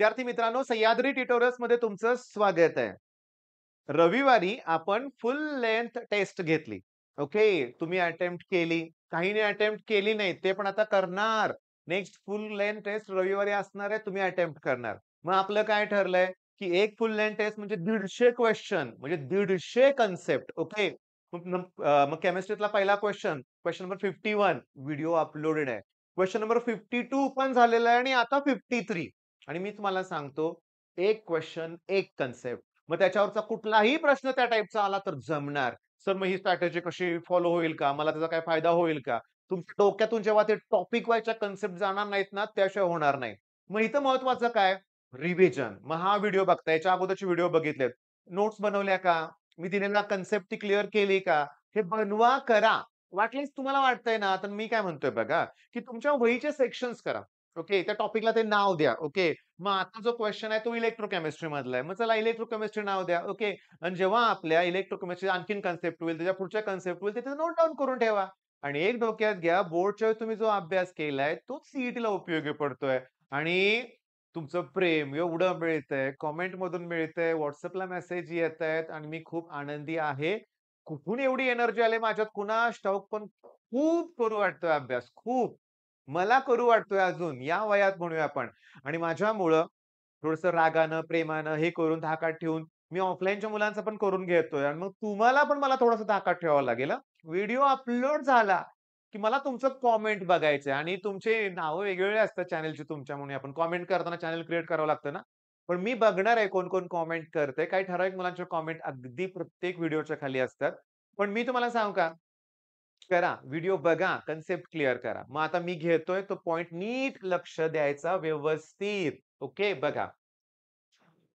विद्यार्थी मित्रांनो, सह्याद्री ट्युटोरियल्स मध्ये तुमचं स्वागत आहे. रविवारी आपण फुल लेंथ टेस्ट घेतली. ओके, तुम्ही अटेम्प्ट केली, काहींनी अटेम्प्ट केली नाही, ते पण आता करणार. नेक्स्ट फुल लेंथ टेस्ट रविवारी असणार आहे, तुम्ही अटेम्प्ट करणार. मग आपलं काय ठरलंय, की एक फुल लेंथ टेस्ट म्हणजे 150 क्वेश्चन, म्हणजे 150 कन्सेप्ट. ओके. मग केमिस्ट्रीतला पहिला question, question number 51 video uploaded आहे. क्वेश्चन नंबर 52 पण झालेला आहे आणि आता 53. आणि मी तुम्हाला सांगतो, एक क्वेश्चन, एक कन्सेप्ट. मग त्याच्यावरचा कुठलाही प्रश्न त्या टाइपचा आला तर जमणार. सर मग ही स्ट्रॅटेजी कशी फॉलो होईल का? मला त्याचा काय फायदा होईल का? तुमच्या डोक्यातून जेव्हा ते टॉपिक वाईजच्या कन्सेप्ट जाणार नाहीत ना, त्याशिवाय होणार नाही. मग इथं महत्वाचं काय? रिव्हिजन. मग हा व्हिडिओ बघताय, याच्या अगोदरचे व्हिडिओ बघितलेत. नोट्स बनवल्या का? मी दिलेला कन्सेप्ट ती क्लिअर केली का? हे बनवा, करा. वाटल्यास तुम्हाला वाटतंय ना, तर मी काय म्हणतोय बघा, की तुमच्या वहीचे सेक्शन्स करा. ओके. त्या टॉपिकला ते नाव द्या. ओके. मग आता जो क्वेश्चन आहे तो इलेक्ट्रोकेमिस्ट्री मधला आहे. मग चला इलेक्ट्रोकेमिस्ट्री नाव द्या. ओके. आणि जेव्हा आपल्या इलेक्ट्रोकेमिस्ट्री आणखीन कन्सेप्ट होईल, त्याच्या पुढच्या कन्सेप्ट होईल, तिथे नोट डाउन करून ठेवा. आणि एक डोक्यात घ्या, बोर्डच्या वेळी तुम्ही जो अभ्यास केलाय, तोच सीईटीला उपयोगी पडतोय. आणि तुमचं प्रेम एवढं मिळतंय, कमेंटमधून मिळतंय, WhatsAppला मेसेज येतायत आणि मी खूप आनंदी आहे. कुठून एवढी एनर्जी आली माझ्यात कुणास ठाऊक, पण खूप करू वाटतोय अभ्यास, खूप. मला करू वाटतोय अजून, या वयात म्हणूया आपण. आणि माझ्यामुळं थोडंसं रागानं, प्रेमानं हे करून धाकात ठेवून मी ऑफलाईनच्या मुलांचं पण करून घेतोय आणि मग तुम्हाला पण मला थोडंसं धाकात ठेवावं लागेल हां. व्हिडिओ अपलोड झाला, की मला तुमचं कॉमेंट बघायचंय आणि तुमचे नावं वेगवेगळे असतात चॅनलची तुमच्या म्हणून आपण कॉमेंट करताना चॅनल क्रिएट करावं लागतं ना. पण मी बघणार आहे कोण-कोण कॉमेंट करतंय. काही ठराविक मुलांच्या कॉमेंट अगदी प्रत्येक व्हिडिओच्या खाली असतात. पण मी तुम्हाला सांगू का? करा, व्हिडिओ बघा, कन्सेप्ट क्लिअर करा. मग आता मी घेतोय तो पॉइंट नीट लक्ष द्यायचा व्यवस्थित. ओके, बघा.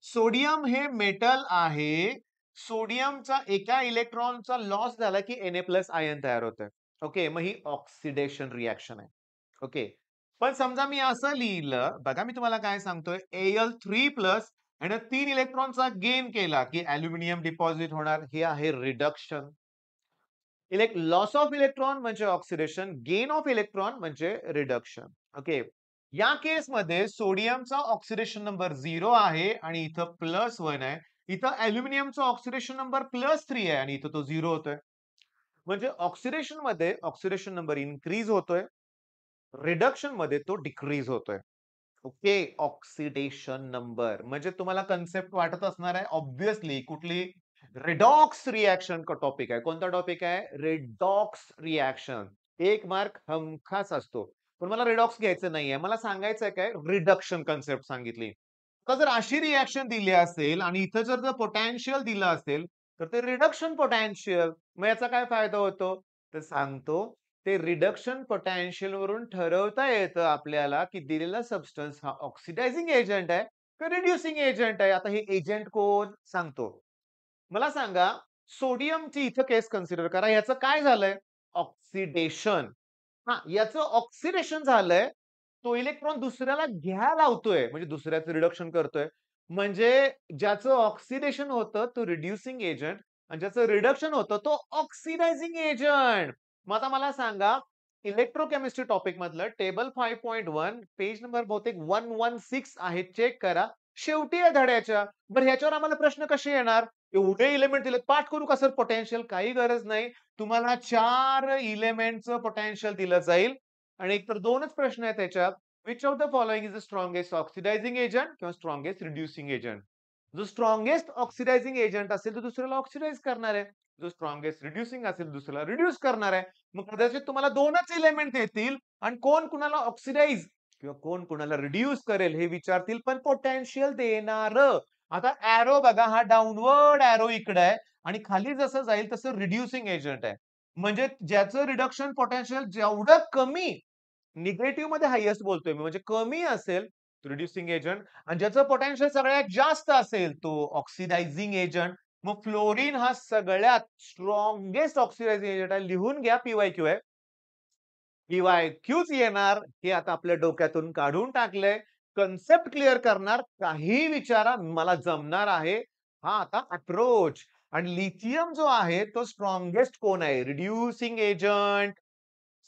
सोडियम हे मेटल आहे. सोडियमचा एका इलेक्ट्रॉनचा लॉस झाला की Na+ आयन तयार होतोय. ओके, मग ही ऑक्सिडेशन रिएक्शन आहे. ओके. पण समजा मी असं लिहिलं, बघा मी तुम्हाला काय सांगतोय, Al3+ आणि 3 इलेक्ट्रॉनचा गेन केला, की अॅल्युमिनियम डिपॉझिट होणार. हे आहे रिडक्शन. लॉस ऑफ इलेक्ट्रॉन म्हणजे ऑक्सिडेशन, गेन ऑफ इलेक्ट्रॉन म्हणजे रिडक्शन. ओके. या केसमध्ये सोडियमचा ऑक्सिडेशन नंबर 0 आहे आणि इथं +1 आहे. इथं अॅल्युमिनियमचा ऑक्सिडेशन नंबर +3 आहे आणि इथं तो 0 होतोय. म्हणजे ऑक्सिडेशनमध्ये ऑक्सिडेशन नंबर इन्क्रीज होतोय. रिडक्शनमध्ये तो डिक्रीज होतोय. ओके. ऑक्सिडेशन नंबर म्हणजे तुम्हाला कन्सेप्ट वाटत असणार आहे ऑब्व्हियसली कुठली रेडॉक्स रिएक्शन का टॉपिक आहे. कोणता टॉपिक आहे? Redox reaction. 1 मार्क हमखास असतो. पण मला रेडॉक्स घ्यायचं नाहीये. मला सांगायचंय काय रिडक्शन कन्सेप्ट सांगितली. आता जर अशी रिएक्शन दिली असेल आणि इथं जर पोटेन्शियल दिलं असेल, तर ते रिडक्शन पोटेन्शियल. मग याचा काय फायदा होतो? तर सांगतो. ते रिडक्शन पोटेन्शियल वरून ठरवता येतं आपल्याला, की दिलेला सबस्टन्स हा ऑक्सिडायझिंग एजंट आहे का रिड्युसिंग एजंट आहे. आता हे एजंट कोण? सांगतो. मला सांगा, सोडियमची इथं केस कन्सिडर करा. याचं काय झालंय? ऑक्सिडेशन. हां, याचं ऑक्सिडेशन झालंय. तो इलेक्ट्रॉन दुसऱ्याला घ्या लावतोय, म्हणजे दुसऱ्याचं रिडक्शन करतोय. म्हणजे ज्याचं ऑक्सिडेशन होतं तो रिड्युसिंग एजंट आणि ज्याचं रिडक्शन होतं तो ऑक्सिडायझिंग एजंट. मग आता मला सांगा, इलेक्ट्रोकेमिस्ट्री टॉपिक मधलं टेबल 5.1 पेज नंबर बहुतेक 116 आहे. चेक करा. शेवटी आहे धड्याच्या. बरं ह्याच्यावर आम्हाला प्रश्न कसे येणार? एवढे एलिमेंट दिलेत, पाठ करू का सर पोटेन्शियल? काही गरज नाही. तुम्हाला 4 एलिमेंटचं पोटेन्शियल दिलं जाईल आणि एकतर 2च प्रश्न आहेत त्याच्यात. Which of the following is the strongest oxidizing agent किंवा स्ट्रॉंगेस्ट रिड्युसिंग एजंट? जो स्ट्रॉंगेस्ट ऑक्सिडायझिंग एजंट असेल, तो दुसऱ्याला ऑक्सिडाइज करणार आहे. जो स्ट्रॉंगेस्ट रिड्युसिंग असेल, दुसऱ्याला रिड्यूस करणार आहे. मग कदाचित तुम्हाला 2च एलिमेंट येतील आणि कोण कुणाला ऑक्सिडाइज किंवा कोण कुणाला रिड्यूस करेल हे विचारतील, पण पोटेन्शियल देणारं. आता एरो बघा, हा डाउनवर्ड एरो इकडे आहे आणि खाली जसं जाईल तसं रिड्युसिंग एजंट आहे. म्हणजे ज्याचं रिडक्शन पोटेन्शियल जेवढं कमी, निगेटिव्ह मध्ये हायेस्ट बोलतोय मी, म्हणजे कमी असेल रिड्युसिंग एजंट आणि ज्याचं पोटेन्शियल सगळ्यात जास्त असेल तो ऑक्सिडायझिंग एजंट. मग फ्लोरीन हा सगळ्यात स्ट्रॉंगेस्ट ऑक्सिडायझिंग एजंट आहे. लिहून घ्या, पीवायक्यू आहे. पीवायक्यूच येणार हे आता आपल्या डोक्यातून काढून टाकलंय. कन्सेप्ट क्लिअर करणार, काही विचारा, मला जमणार आहे. हा आता अप्रोच. आणि लिथियम जो आहे तो स्ट्रॉंगेस्ट कोण आहे? Reducing agent.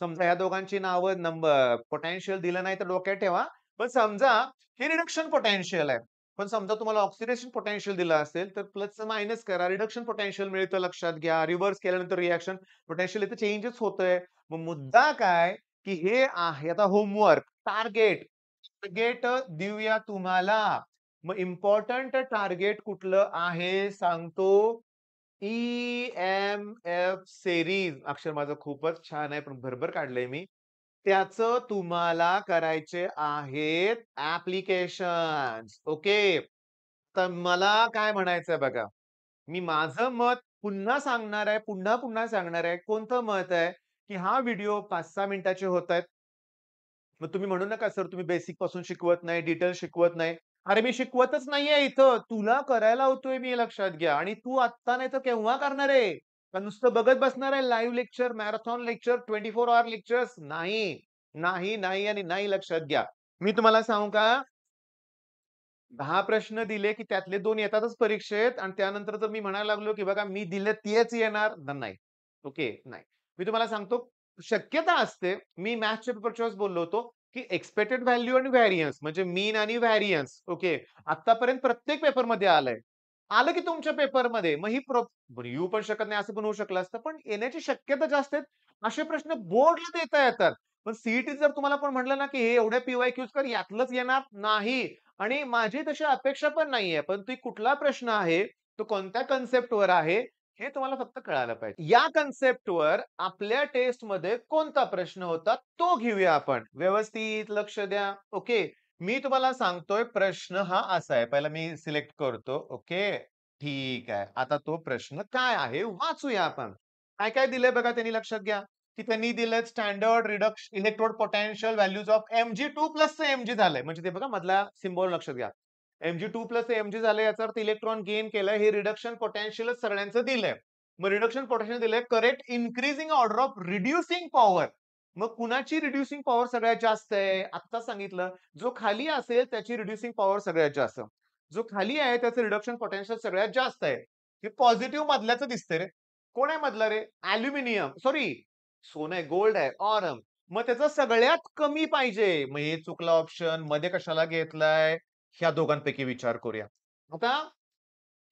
समजा या दोघांची नावं नंबर पोटेन्शियल दिलं नाही तर डोक्यात ठेवा. पण समजा हे रिडक्शन पोटेन्शियल आहे. पण समजा तुम्हाला ऑक्सिडेशन पोटेन्शियल दिलं असेल, तर प्लसचं मायनस करा. रिडक्शन पोटेन्शियल मिळतं लक्षात घ्या. रिव्हर्स केल्यानंतर रिएक्शन पोटेन्शियल इथे चेंजच होतंय. मग मुद्दा काय, की हे आहे आता होमवर्क, टार्गेट. टार्गेट देऊया तुम्हाला. मग इम्पोर्टंट टार्गेट कुठलं आहे सांगतो. ई-एम-एफ सीरीज अक्षर माझं खूपच छान आहे, पण भरभर काढलंय मी. त्याचं तुम्हाला करायचे आहेत ॲप्लिकेशन्स. ओके. तर मला काय म्हणायचंय बघा. मी माझं मत पुन्हा सांगणार आहे, पुन्हा-पुन्हा सांगणार आहे. कोणतं मत आहे, की हा व्हिडिओ 5-6 मिनिटाचे होतायत. मग तुम्ही म्हणू नका, "सर तुम्ही बेसिक पासून शिकवत नाही, डिटेल शिकवत नाही." अरे मी शिकवतच नाहीये इथं. तुला करायला होतोय मी लक्षात घ्या आणि तू आत्ता नाही तर केव्हा करणार आहे? का नुसतं बघत बसणार आहे live lecture, marathon lecture, 24 hover lectures? नाही. नाही, नाही आणि नाही लक्षात घ्या. मी तुम्हाला सांगू का? 10 प्रश्न दिले, की त्यातले 2 येतातच परीक्षेत आणि त्यानंतर जर मी म्हणायला लागलो, की बघा मी दिले तेच येणार, तर नाही. ओके, नाही. मी तुम्हाला सांगतो शक्यता असते. मी मॅथ्सच्या पेपरच्या वेळेस बोललो होतो, की एक्स्पेक्टेड व्हॅल्यू आणि व्हेरियन्स म्हणजे मीन आणि व्हेरियन्स ओके. आत्तापर्यंत प्रत्येक पेपरमध्ये आलंय. आलं की तुमच्या पेपरमध्ये. मग ही येऊ पण शकत नाही असं पण होऊ शकलं असतं. पण येण्याची शक्यता जास्त आहे. असे प्रश्न बोर्डला देता येतात. पण सीईटी जर तुम्हाला पण म्हटलं ना, की हे एवढ्या पी-वाय-क्यूज कर यातलंच येणार नाही. आणि माझी तशी अपेक्षा पण नाहीये. पण ती कुठला प्रश्न आहे, तो कोणत्या कन्सेप्टवर आहे, हे तुम्हाला फक्त कळायला पाहिजे. या कन्सेप्टवर आपल्या टेस्टमध्ये कोणता प्रश्न होता, तो घेऊया आपण. व्यवस्थित लक्ष द्या. ओके. मी तुम्हाला सांगतोय प्रश्न हा असा आहे. पहिला मी सिलेक्ट करतो. ओके. ठीक आहे. आता तो प्रश्न काय आहे वाचूया आपण. काय-काय दिलंय बघा त्यांनी लक्षात घ्या. की त्यांनी दिलंय standard electrode potential values of Mg2 प्लसचं Mg झालंय. म्हणजे ते बघा मधला सिम्बॉल लक्षात घ्या. Mg2 प्लस Mg झालंय याचा अर्थ इलेक्ट्रॉन गेन केलंय. हे रिडक्शन पोटेन्शियलच सगळ्यांचं दिलंय. मग रिडक्शन पोटेन्शियल दिलंय correct increasing order of reducing power. मग कुणाची रिड्युसिंग पॉवर सगळ्यात जास्त आहे? आत्ता सांगितलं. जो खाली असेल त्याची रिड्युसिंग पॉवर सगळ्यात जास्त. जो खाली आहे त्याचं रिडक्शन पोटेन्शियल सगळ्यात जास्त आहे. हे पॉझिटिव्ह मधल्याचं दिसतंय रे. कोण आहे मधला रे? ॲल्युमिनियम सॉरी सोनं आहे, गोल्ड आहे, ऑरम. मग त्याचं सगळ्यात कमी पाहिजे. मग हे चुकला ऑप्शन. मध्ये कशाला घेतलाय? ह्या दोघांपैकी विचार करूया. आता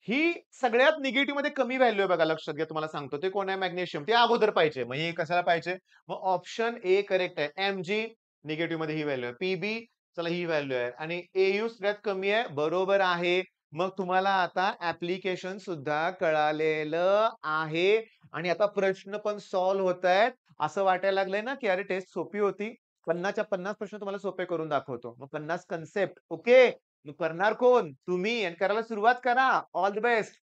ही सगळ्यात निगेटिव्हमध्ये कमी व्हॅल्यू आहे बघा लक्षात घ्या तुम्हाला सांगतो. ते कोण आहे? मॅग्नेशियम. ते अगोदर पाहिजे. मग हे कशाला पाहिजे? मग ऑप्शन ए करेक्ट आहे. Mg निगेटिव्हमध्ये ही व्हॅल्यू आहे. Pb चला ही व्हॅल्यू आहे आणि Au सगळ्यात कमी आहे. बरोबर आहे. मग तुम्हाला आता ॲप्लिकेशन सुद्धा कळालेलं आहे आणि आता प्रश्न पण सॉल्व्ह होतायत. असं वाटायला लागलंय ना, की अरे टेस्ट सोपी होती. 50च्या 50 प्रश्न तुम्हाला सोपे करून दाखवतो. मग 50 कन्सेप्ट ओके. मग करणार कोण? तुम्ही आणि करायला सुरुवात करा. All the best.